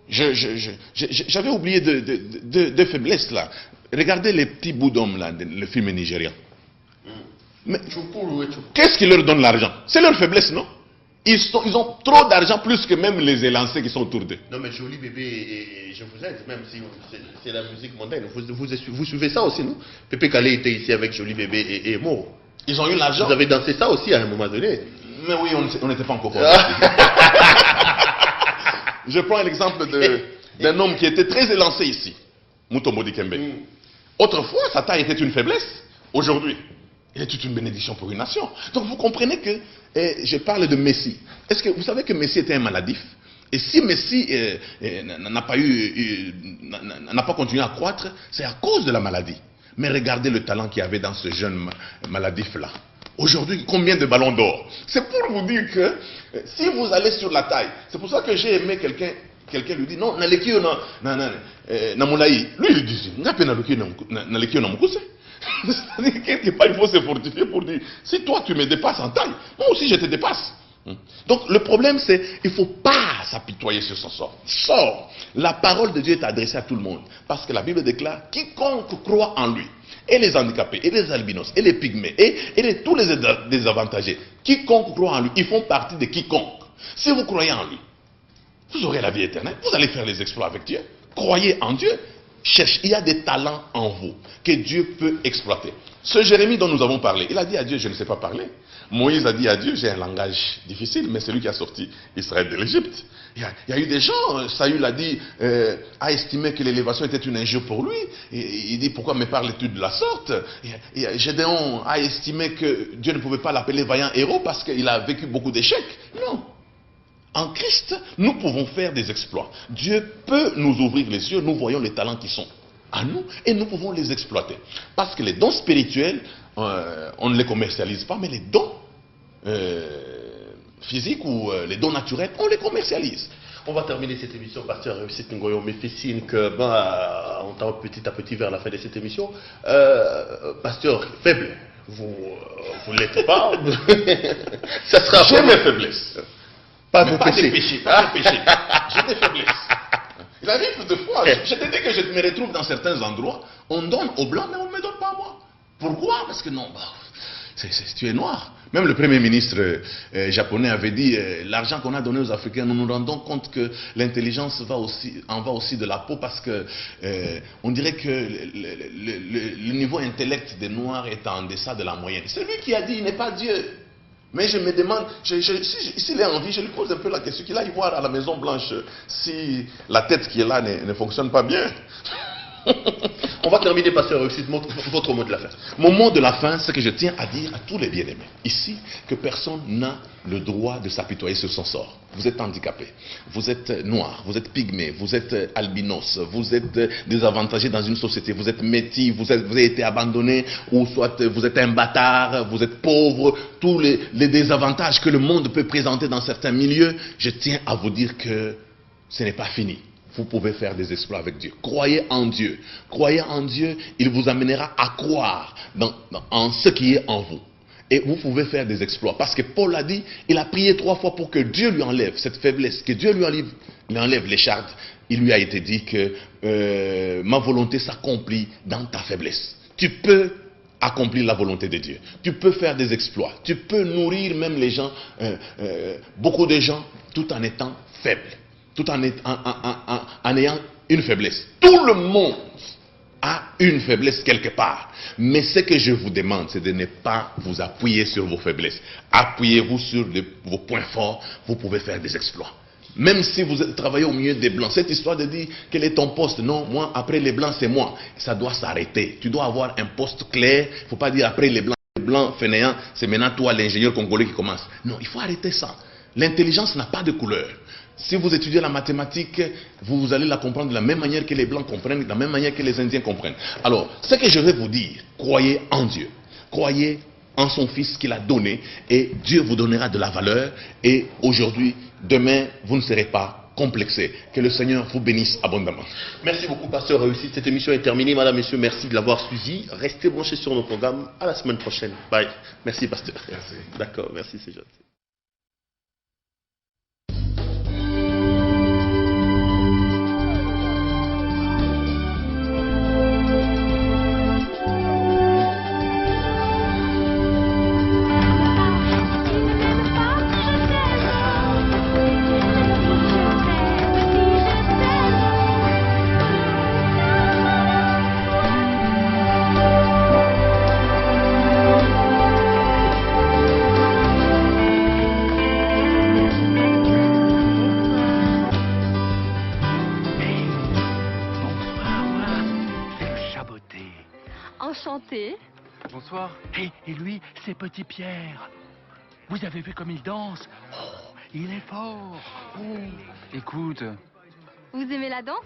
J'avais oublié de faiblesses là. Regardez les petits bouts d'hommes là, le film nigérien. Mais qu'est-ce qui leur donne l'argent? C'est leur faiblesse, non? Ils ont trop d'argent, plus que même les élancés qui sont autour d'eux. Non mais Joli Bébé et Je vous aide, même si c'est la musique mondaine. Vous suivez ça aussi, non? Pépé Calais était ici avec Joli Bébé et Mo. Ils ont eu l'argent. Vous avez dansé ça aussi à un moment donné. Mais oui, on n'était pas encore Je prends l'exemple d'un homme qui était très élancé ici. Mutombo Dikembe. Autrefois, sa taille était une faiblesse. Aujourd'hui, il est toute une bénédiction pour une nation. Donc vous comprenez que je parle de Messie. Est-ce que vous savez que Messie était un maladif? Et si Messie n'a pas continué à croître, c'est à cause de la maladie. Mais regardez le talent qu'il y avait dans ce jeune maladif-là. Aujourd'hui, combien de ballons d'or? C'est pour vous dire que si vous allez sur la taille, c'est pour ça que j'ai aimé quelqu'un lui dit non, nalekio na moulaï. Lui il dit, nalekio na mukuse. C'est-à-dire quelque part, il faut se fortifier pour dire, si toi tu me dépasses en taille, moi aussi je te dépasse. Donc le problème c'est, il ne faut pas s'apitoyer sur son sort. Sors. La parole de Dieu est adressée à tout le monde. Parce que la Bible déclare, quiconque croit en lui, et les handicapés, et les albinos, et les pygmées, et tous les désavantagés, quiconque croit en lui, ils font partie de quiconque. Si vous croyez en lui, vous aurez la vie éternelle, vous allez faire les exploits avec Dieu. Croyez en Dieu. Cherche, il y a des talents en vous que Dieu peut exploiter. Ce Jérémie dont nous avons parlé, il a dit à Dieu, je ne sais pas parler. Moïse a dit à Dieu, j'ai un langage difficile, mais c'est lui qui a sorti Israël de l'Égypte. Il y a eu des gens, Saül a dit, a estimé que l'élévation était une injure pour lui. Il dit, pourquoi me parles-tu de la sorte? Gédéon a estimé que Dieu ne pouvait pas l'appeler vaillant héros parce qu'il a vécu beaucoup d'échecs. Non. En Christ, nous pouvons faire des exploits. Dieu peut nous ouvrir les yeux, nous voyons les talents qui sont à nous et nous pouvons les exploiter. Parce que les dons spirituels, on ne les commercialise pas, mais les dons physiques ou les dons naturels, on les commercialise. On va terminer cette émission, pasteur Réussite Ngoyo, mais fait signe que on tend petit à petit vers la fin de cette émission. Pasteur faible, vous ne l'êtes pas. Ça sera j'ai mes faiblesses. Pas vos péchés. J'ai des faiblesses. Il arrive de fois, je te dis que je me retrouve dans certains endroits, on donne aux blancs, mais on ne me donne pas à moi. Pourquoi? Parce que non, tu es noir. Même le premier ministre japonais avait dit, l'argent qu'on a donné aux Africains, nous nous rendons compte que l'intelligence en va aussi de la peau parce que on dirait que le niveau intellect des noirs est en deçà de la moyenne. C'est lui qui a dit, il n'est pas Dieu. Mais je me demande, s'il est en vie, je lui pose un peu la question, qu'il aille voir à la Maison Blanche si la tête qui est là ne fonctionne pas bien. On va terminer, pasteur Réussite, votre mot de la fin. Mon mot de la fin, c'est que je tiens à dire à tous les bien-aimés ici que personne n'a le droit de s'apitoyer sur son sort. Vous êtes handicapé, vous êtes noir, vous êtes pygmé, vous êtes albinos, vous êtes désavantagé dans une société, vous êtes métis, vous avez été abandonné, ou soit vous êtes un bâtard, vous êtes pauvre, tous les désavantages que le monde peut présenter dans certains milieux. Je tiens à vous dire que ce n'est pas fini. Vous pouvez faire des exploits avec Dieu. Croyez en Dieu. Croyez en Dieu, il vous amènera à croire en ce qui est en vous. Et vous pouvez faire des exploits. Parce que Paul a dit, il a prié 3 fois pour que Dieu lui enlève cette faiblesse, que Dieu lui enlève l'écharpe. Il lui a été dit que ma volonté s'accomplit dans ta faiblesse. Tu peux accomplir la volonté de Dieu. Tu peux faire des exploits. Tu peux nourrir même les gens, beaucoup de gens, tout en étant faible. Tout en ayant une faiblesse. Tout le monde a une faiblesse quelque part. Mais ce que je vous demande, c'est de ne pas vous appuyer sur vos faiblesses. Appuyez-vous sur vos points forts. Vous pouvez faire des exploits. Même si vous travaillez au milieu des blancs. Cette histoire de dire quel est ton poste. Non, moi, après les blancs, c'est moi. Ça doit s'arrêter. Tu dois avoir un poste clair. Il ne faut pas dire après les blancs fainéants, c'est maintenant toi l'ingénieur congolais qui commence. Non, il faut arrêter ça. L'intelligence n'a pas de couleur. Si vous étudiez la mathématique, vous allez la comprendre de la même manière que les Blancs comprennent, de la même manière que les Indiens comprennent. Alors, ce que je vais vous dire, croyez en Dieu. Croyez en son Fils qu'il a donné et Dieu vous donnera de la valeur. Et aujourd'hui, demain, vous ne serez pas complexé. Que le Seigneur vous bénisse abondamment. Merci beaucoup, pasteur Réussite. Cette émission est terminée. Madame, messieurs, merci de l'avoir suivi. Restez branchés sur nos programmes. À la semaine prochaine. Bye. Merci, pasteur. Merci. D'accord, merci, c'est gentil. Enchanté. Bonsoir. Et lui, c'est Petit Pierre. Vous avez vu comme il danse? Oh, il est fort. Oh. Écoute. Vous aimez la danse?